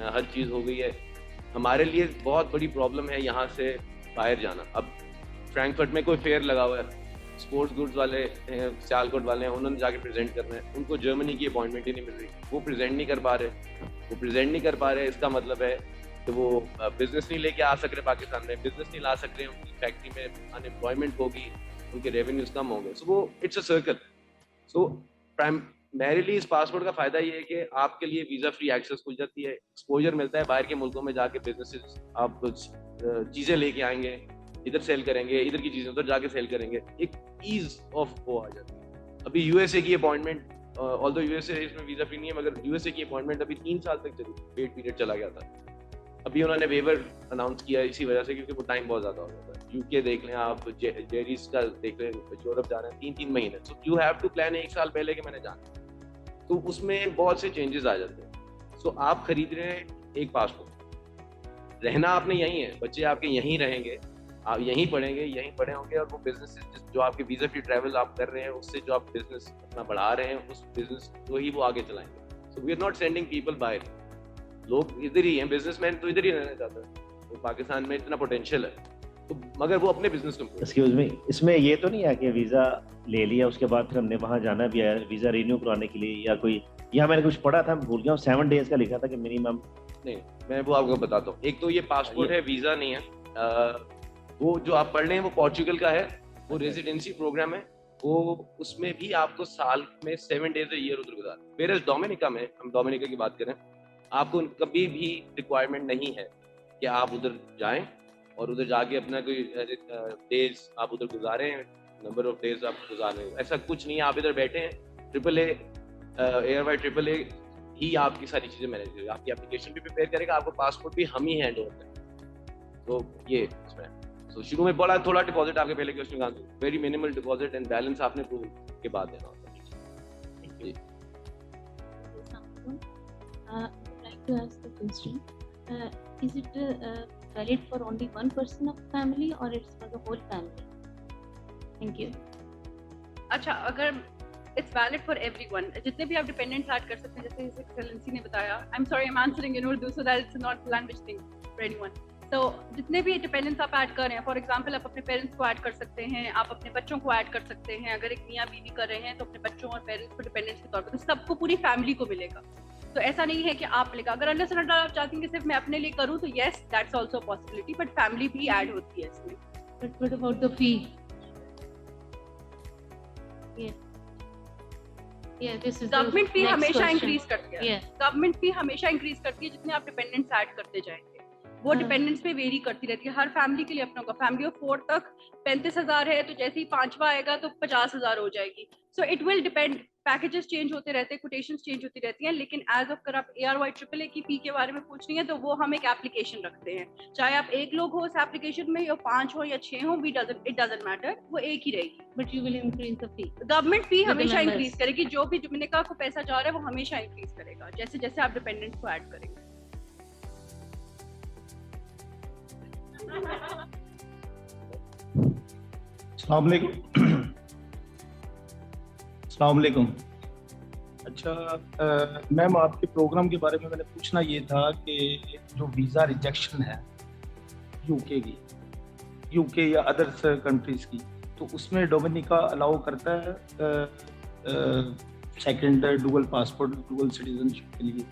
ہر چیز ہو گئی ہے, ہمارے لیے بہت بڑی پرابلم ہے یہاں سے باہر جانا. اب فرینکفرٹ میں کوئی فیئر لگا ہوا ہے, اسپورٹس گڈز والے ہیں, سیالکوٹ والے ہیں, انہوں نے جا کے پریزنٹ کرنا ہے, ان کو جرمنی کی اپوائنٹمنٹ ہی نہیں مل رہی, وہ پریزنٹ نہیں کر پا رہے. اس کا مطلب ہے کہ وہ بزنس نہیں لے کے آ سک رہے پاکستان میں, بزنس نہیں لا سک رہے, ان کی فیکٹری میں ان امپلائمنٹ ہوگی, ان کے ریونیوز کم ہوں گے. سو وہ it's a circle. So primarily اس پاسپورٹ کا فائدہ یہ ہے کہ آپ کے لیے ویزا فری ایکسیس کھل جاتی ہے, ایکسپوجر ملتا ہے, باہر کے ملکوں میں جا کے بزنس آپ چیزیں لے کے آئیں گے, ادھر سیل کریں گے, ادھر کی چیزیں ادھر جا کے سیل کریں گے, ایک ایز آف وہ آ جاتی ہے. ابھی یو ایس اے کی appointment, although U S A اس میں ویزا فری نہیں ہے, مگر یو ایس اے کی اپوائنٹمنٹ ابھی 3 سال تک چلی, ویٹ پیریڈ چلا گیا تھا. ابھی انہوں نے ویور اناؤنس کیا اسی وجہ سے کیونکہ وہ ٹائم بہت زیادہ ہو جاتا ہے. یو کے دیکھ لیں آپ, جیریز کا دیکھ لیں, یورپ جا رہے ہیں 3 مہینے. So you have to plan 1 سال پہلے کہ میں نے جانا, تو اس میں بہت سے چینجز آ جاتے ہیں. سو آپ خرید رہے ہیں ایک پاسپورٹ, رہنا آپ نے یہیں ہے, بچے آپ کے یہیں رہیں گے, آپ یہیں پڑھیں گے, یہیں پڑھے ہوں گے, اور وہ بزنس جو آپ کے ویزا فری ٹریول آپ کر رہے ہیں اس سے جو آپ بزنس اپنا بڑھا رہے ہیں, اس بزنس کو ہی وہ آگے چلائیں گے. So we are not sending people باہر, لوگ ادھر ہی ہیں, بزنس مین تو ادھر ہی رہنا چاہتا ہے, پاکستان میں اتنا پوٹینشیل ہے, تو مگر وہ اپنے بزنس کو. ایکسکیوز می, اس میں یہ تو نہیں ہے کہ ویزا لے لیا اس کے بعد پھر ہم نے وہاں جانا بھی ہے ویزا رینیو کرانے کے لیے, یا کوئی یہاں میں نے کچھ پڑھا تھا بھول گیا ہوں 7 days کا لکھا تھا کہ منیمم. نہیں, میں وہ آپ کو بتاتا ہوں. ایک تو یہ پاسپورٹ ہے, ویزا نہیں ہے. وہ جو آپ پڑھ رہے ہیں وہ پورچوگل کا ہے, وہ ریزیڈینسی پروگرام ہے, وہ اس میں بھی آپ کو سال میں 7 days a year ادھر گزارنا. ویئرز ڈومینیکا میں, ہم ڈومینیکا کی بات کریں, آپ کو کبھی بھی ریکوائرمنٹ نہیں ہے کہ آپ ادھر جائیں اور ادھر جا کے اپنا کوئی ڈیز آپ ادھر گزاریں, نمبر آف ڈیز آپ گزار رہے ہیں, ایسا کچھ نہیں ہے. آپ ادھر بیٹھے ہیں, AAA ہی آپ کی ساری چیزیں مینیج کرے گا, آپ کی اپلیکیشن بھی پریپیئر کرے گا, آپ کو پاسپورٹ بھی ہم ہی ہینڈ اوور کریں گے. تو یہ اس میں تو شروع میں بڑا تھوڑا ڈپازٹ آپ کے پہلے کوشچن کا answer, very minimal deposit, and balance آپ نے اپروول کے بعد دینا ہوتا ہے. جی like to ask the question, is it valid for only one person of family or it's for the whole family? Thank you. اچھا, اگر it's valid for everyone, جتنے بھی آپ ڈپینڈنٹس ایڈ کر سکتے ہیں, جیسے ہز ایکسلنسی نے بتایا. I am sorry, I am answering in Urdu so that it's not language thing for anyone. تو جتنے بھی ڈپینڈنٹس آپ ایڈ کر رہے ہیں, فار ایگزامپل آپ اپنے پیرنٹس کو ایڈ کر سکتے ہیں, آپ اپنے بچوں کو ایڈ کر سکتے ہیں. اگر ایک میاں بیوی کر رہے ہیں تو اپنے بچوں اور پیرنٹس کو ڈپینڈنٹس کے طور پر, تو سب کو پوری فیملی کو ملے گا. تو ایسا نہیں ہے کہ آپ لے گا, اگر اللہ سبحانہ وتعالیٰ آپ چاہتے ہیں کہ صرف میں اپنے لیے کروں تو yes that's also possibility, but family بھی ایڈ ہوتی ہے اس میں. But what about the fee? Yeah, this is government فی next ہمیشہ question. انکریز کرتی ہے. Yeah. گورنمنٹ فی ہمیشہ انکریز کرتی ہے جتنے آپ ڈپینڈنٹس ایڈ کرتے جائیں گے. وہ ڈپینڈنٹس پہ ویری کرتی رہتی ہے, ہر فیملی کے لیے اپنا ہوگا. فیملی آف 4 تک 35,000 ہے, تو جیسے ہی 5واں آئے گا تو 50,000 ہو جائے گی. So it will depend, packages change ہوتے رہتے ہیں, کوٹیشنز چینج ہوتی رہتی ہیں, لیکن ایز آف کر آپ ARY AAA کی فی کے بارے میں پوچھ رہی ہیں تو وہ ہم ایک اپلیکیشن رکھتے ہیں, چاہے آپ 1 لوگ ہو اس اپلیکیشن میں, یا 5 ہو یا 6 ہو, اٹ ڈزنٹ میٹر, وہ ایک ہی رہے گی. But you will increase the fee. Government فی With the ہمیشہ members. انکریز کرے گی, جو بھی جمنیکا کو پیسہ جا رہا ہے وہ ہمیشہ انکریز کرے گا جیسے جیسے آپ ڈپینڈنٹس کو ایڈ کریں گے. السلام علیکم. السلام علیکم. अच्छा मैम, आपके प्रोग्राम के बारे में मैंने पूछना ये था कि जो वीज़ा रिजेक्शन है यूके की, यूके या अदर्स कंट्रीज की, तो उसमें डोमिनिका अलाउ करता है second dual passport, dual citizenship के लिए?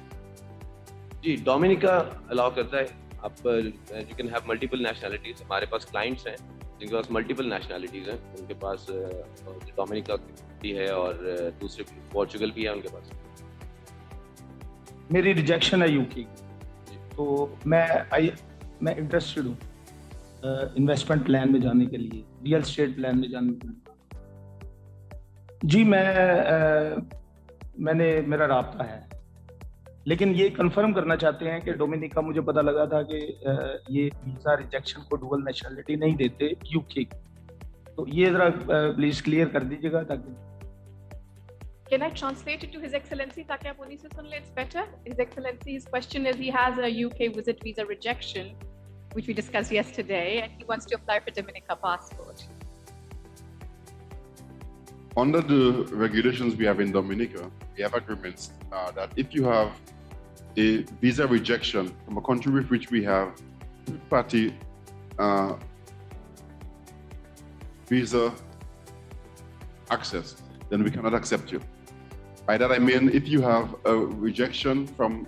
जी, डोमिनिका अलाउ करता है। आप you can have multiple nationalities. हमारे पास क्लाइंट्स हैं जिनके पास मल्टीपल नेशनैलिटीज हैं, उनके पास डोमिनिका भी है और दूसरे पोर्चुगल भी है उनके पास। मेरी रिजेक्शन है यूके की, तो मैं इंटरेस्टेड हूँ इन्वेस्टमेंट प्लान में जाने के लिए, रियल एस्टेट प्लान में जाने के लिए। जी मैंने मेरा राब्ता है, लेकिन ये कंफर्म करना चाहते हैं कि डोमिनिका, मुझे पता लगा था कि ये वीज़ा रिजेक्शन को डुअल नेशनलिटी नहीं देते यूके की, तो ये ज़रा प्लीज़ क्लियर कर दीजिएगा ताकि। Can I translate it to His Excellency ताकि आप उन्हीं से सुन लें? It's better. His Excellency, his question is he has a UK visit visa rejection, which we discussed yesterday, and he wants to apply for Dominica passport. Under the regulations we have in Dominica, we have agreements that if you have a visa rejection from a country with which we have two-party visa access, then we cannot accept you. By that I mean, if you have a rejection from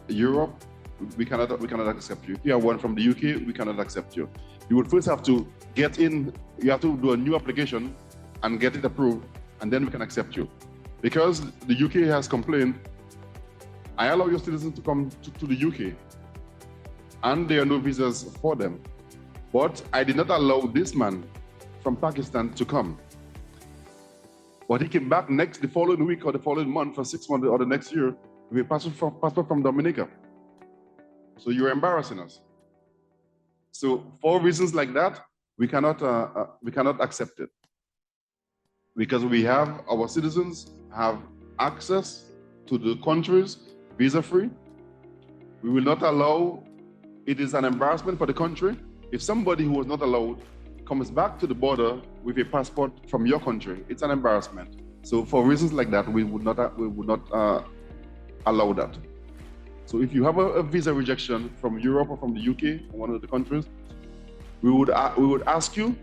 Europe, we cannot accept you. If you have one from the UK, we cannot accept you. You would first have to get in. You have to do a new application and get it approved, and then we can accept you. Because the UK has complained, I allow your citizens to come to the UK, and there are no visas for them. But I did not allow this man from Pakistan to come. But he came back the following week or the following month for 6 months or the next year with a passport from Dominica. So you're embarrassing us. So for reasons like that, we cannot accept it. Because we have, our citizens have access to the countries visa-free. We will not allow, it is an embarrassment for the country if somebody who was not allowed comes back to the border with a passport from your country. It's an embarrassment. So for reasons like that, we would not allow that. So if you have a visa rejection from Europe or from the UK, one of the countries, we would ask you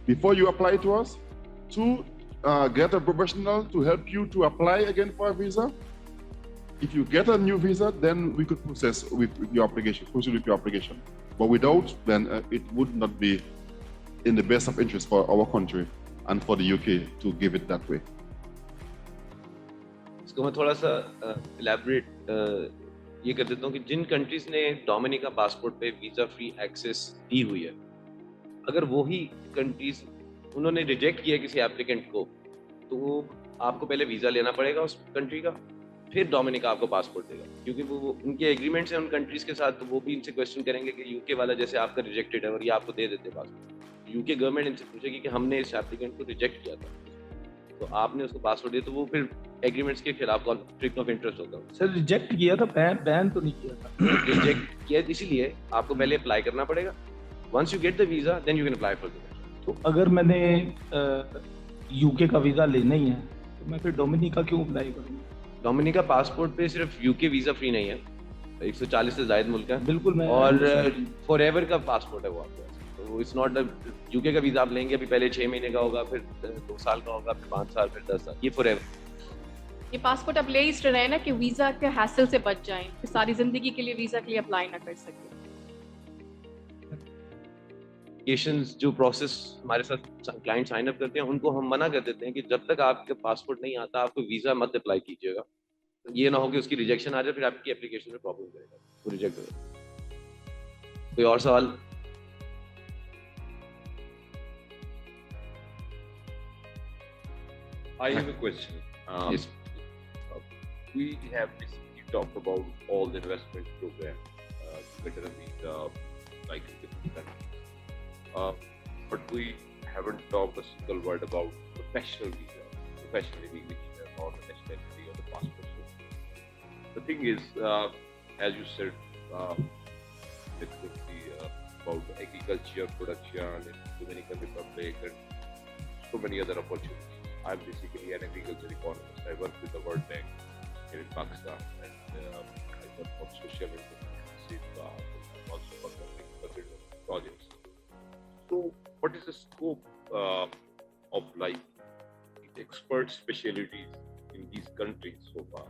before you apply to us to get a professional to help you to apply again for a visa. If you get a new visa, then we could proceed with your application. But without, then it would not be in the best of interest for our country and for the UK to give it that way. इसको मैं थोड़ा सा elaborate ये कर देता हूँ कि जिन countries ने डोमिनिका पासपोर्ट पे वीजा फ्री एक्सेस दी हुई है, अगर वो ही कंट्रीज उन्होंने रिजेक्ट किया किसी एप्लीकेंट को, तो आपको पहले वीजा लेना पड़ेगा उस कंट्री का, फिर डोमिनिका आपको पासपोर्ट देगा, क्योंकि वो उनके एग्रीमेंट्स हैं उन कंट्रीज के साथ। तो वो भी इनसे क्वेश्चन करेंगे कि यूके वाला जैसे आपका रिजेक्टेड है और ये आपको दे देते पासपोर्ट, यूके गवर्नमेंट इनसे पूछेगी कि हमने इस एप्लीकेंट को रिजेक्ट किया था, तो आपने उसको पासपोर्ट दिया, तो वो फिर एग्रीमेंट्स के खिलाफ कॉन्फ्लिक्ट ऑफ इंटरेस्ट होता है। सर रिजेक्ट किया था, बैन तो नहीं किया था। रिजेक्ट किया, इसीलिए आपको पहले अप्लाई करना पड़ेगा। Once you get the visa, then you can apply for the. तो अगर मैंने यूके का वीजा लेना ही है, तो मैं फिर डोमिनिका क्यों अप्लाई करूँगा? डोमिनिका पासपोर्ट पे सिर्फ यूके वीजा फ्री नहीं है, 140 से ज्यादा मुल्क है। बिल्कुल, मैं और फॉरएवर का पासपोर्ट है वो आपके पास। तो इट्स नॉट यूके का वीजा आप लेंगे, अभी पहले 6 महीने का होगा, फिर 2 साल का होगा, फिर 5 साल, फिर 10 साल, ये फॉरएवर। ये पासपोर्ट अब ले इस रहे हैं ना कि वीजा के हैसल से बच जाएं, फिर सारी जिंदगी के लिए वीजा के लिए अप्लाई ना कर सके। एप्लीकेशंस जो प्रोसेस हमारे साथ क्लाइंट साइन अप करते हैं, उनको हम मना कर देते हैं कि जब तक आपके पासपोर्ट नहीं आता, आपको वीजा मत अप्लाई कीजिएगा। ये ना हो कि उसकी रिजेक्शन आ जाए, फिर आपकी एप्लीकेशन में प्रॉब्लम करेगा, वो रिजेक्ट होगा। कोई और सवाल? I have a question. Yes. We have basically talked about all the investment program, better visa, like in different countries. But we haven't talked a single word about professional visa, professional immigration, or the nationality or the passport. The thing is, as you said, it could be about agriculture, production in Dominican Republic, and so many other opportunities. I'm basically an agriculture economist. I work with the World Pakistan, and I work for social enterprise, also for the projects. So, what is the scope of like expert specialties in these countries so far?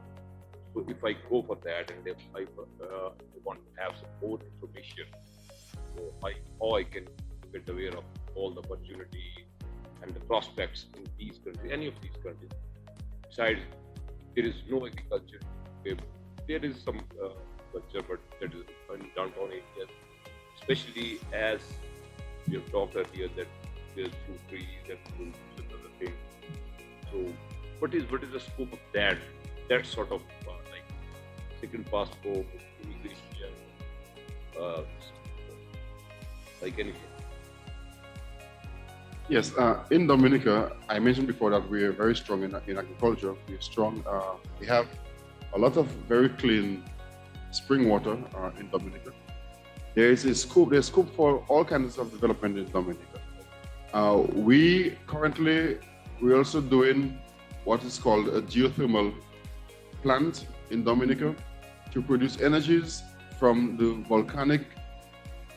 So, if I go for that, and if I want to have some more information, so how I can get aware of all the opportunity and the prospects in these countries, any of these countries. Besides, there is no agriculture. There is some culture, but that is in downtown areas, especially as we have talked earlier that there's fruit trees and fruits and other things. So, what is the scope of that sort of like second passport, immigration, like anything? Yes, in Dominica, I mentioned before that we are very strong in agriculture. We're strong. We have a lot of very clean spring water in Dominica. There's scope for all kinds of development in Dominica. We're also doing what is called a geothermal plant in Dominica to produce energies from the volcanic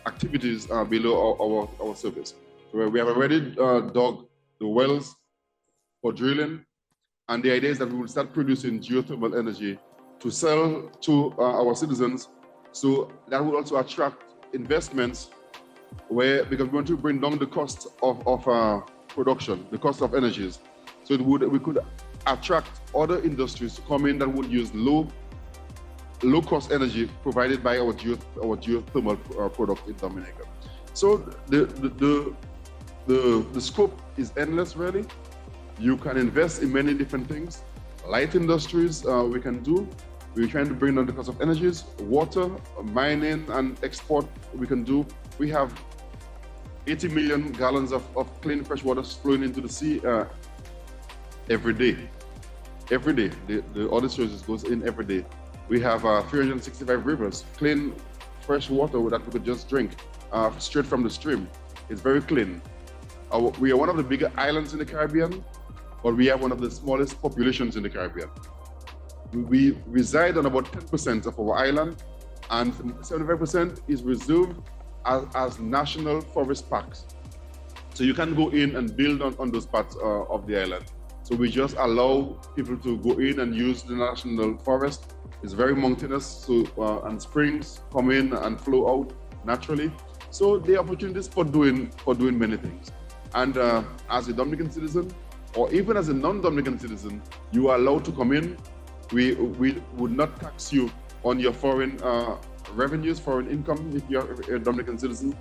activities below our surface. So we have already dug the wells for drilling, and the idea is that we will start producing geothermal energy to sell to our citizens. So that will also attract investments because we want to bring down the cost of production, the cost of energies. So we could attract other industries to come in that would use low cost energy provided by our geothermal product in Dominica. So the scope is endless, really. You can invest in many different things. Light industries we can do. We're trying to bring down the cost of energies. Water, mining, and export we can do. We have 80 million gallons of clean fresh water flowing into the sea every day. Every day, the audit sources goes in every day. We have 365 rivers, clean fresh water that we could just drink straight from the stream. It's very clean. We are one of the bigger islands in the Caribbean, but we have one of the smallest populations in the Caribbean. We reside on about 10% of our island, and 75% is reserved as national forest parks. So you can go in and build on those parts of the island. So we just allow people to go in and use the national forest. It's very mountainous, so and springs come in and flow out naturally. So the opportunities for doing many things. And as a Dominican citizen, or even as a non-Dominican citizen, you are allowed to come in. We would not tax you on your foreign revenues, foreign income, if you're a Dominican citizen.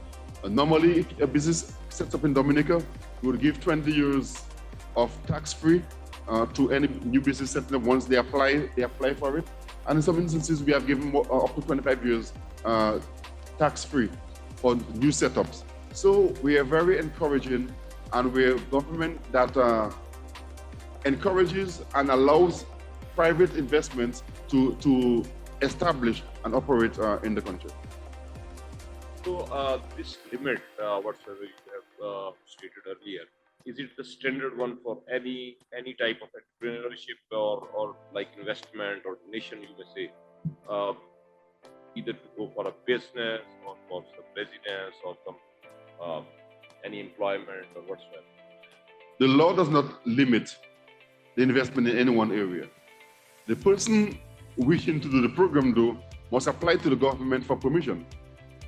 Normally, if a business sets up in Dominica, we would give 20 years of tax-free to any new business setting up once they apply for it. And in some instances, we have given up to 25 years tax-free for new setups. So we are very encouraging, and we're a government that encourages and allows private investments to establish and operate in the country. So this limit, whatsoever you have stated earlier, is it the standard one for any type of entrepreneurship or like investment or donation, you may say, either to go for a business or for some residence or some any employment or whatsoever? The law does not limit the investment in any one area. The person wishing to do the program, though, must apply to the government for permission.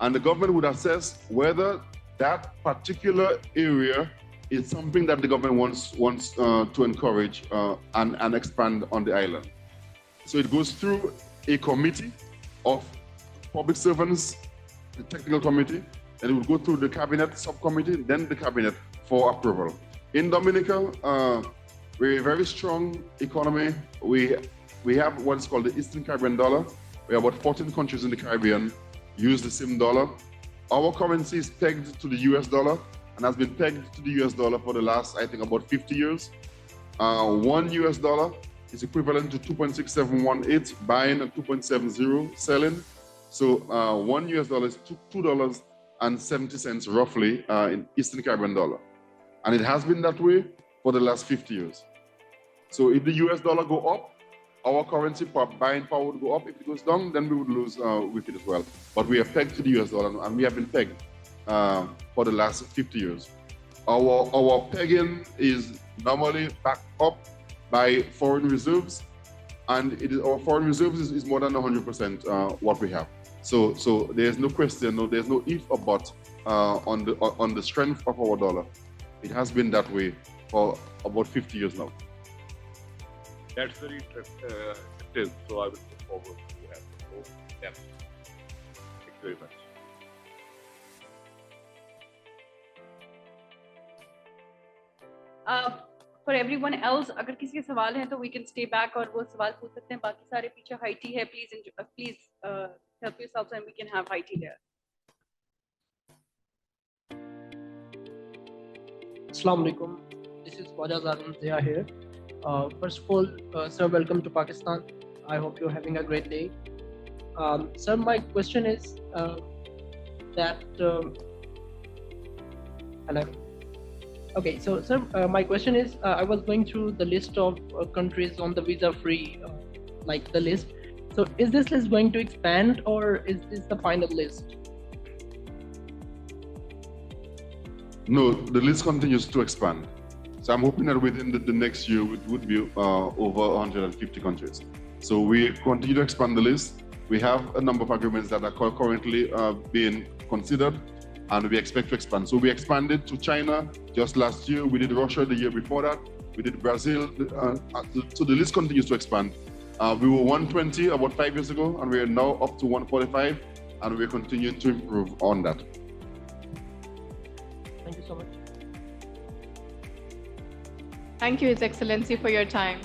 And the government would assess whether that particular area is something that the government wants to encourage and expand on the island. So it goes through a committee of public servants, the technical committee, and it will go through the cabinet subcommittee, then the cabinet for approval. In Dominica, we're a very strong economy. We have what's called the Eastern Caribbean dollar. We have about 14 countries in the Caribbean use the same dollar. Our currency is pegged to the US dollar and has been pegged to the US dollar for the last, I think, about 50 years. $1 US is equivalent to 2.6718 buying and 2.70 selling. So $1 US is $2.70 roughly in Eastern Caribbean dollar. And it has been that way for the last 50 years. So if the US dollar go up our currency buying power would go up. If it goes down, then we would lose with it as well. But we are pegged to the US dollar, and we have been pegged for the last 50 years. Our pegging is normally backed up by foreign reserves, and our foreign reserves is more than 100% what we have. So there's no question, there's no if or but on the strength of our dollar. It has been that way for about 50 years now. That's very interesting. So I will look forward to have more depth. Thank you very much. For everyone else, अगर किसी के सवाल हैं तो we can stay back और वो सवाल पूछ सकते हैं. बाकी सारे पीछे high tea है. Please help yourselves and we can have high tea there. Assalamu alaikum. This is Wajaz Zia here. First of all, sir, welcome to Pakistan. I hope you're having a great day. Sir, my question is hello. Okay, so sir, my question is, I was going through the list of countries on the visa-free, like the list. So is this list going to expand, or is this the final list? No, the list continues to expand. So I'm hoping that within the next year it would be over 150 countries. So we continue to expand the list. We have a number of agreements that are currently being considered, and we expect to expand. So we expanded to China just last year. We did Russia the year before that. We did Brazil. So the list continues to expand. We were 120 about 5 years ago, and we are now up to 145, and we're continuing to improve on that. Thank you so much. Thank you, His Excellency, for your time.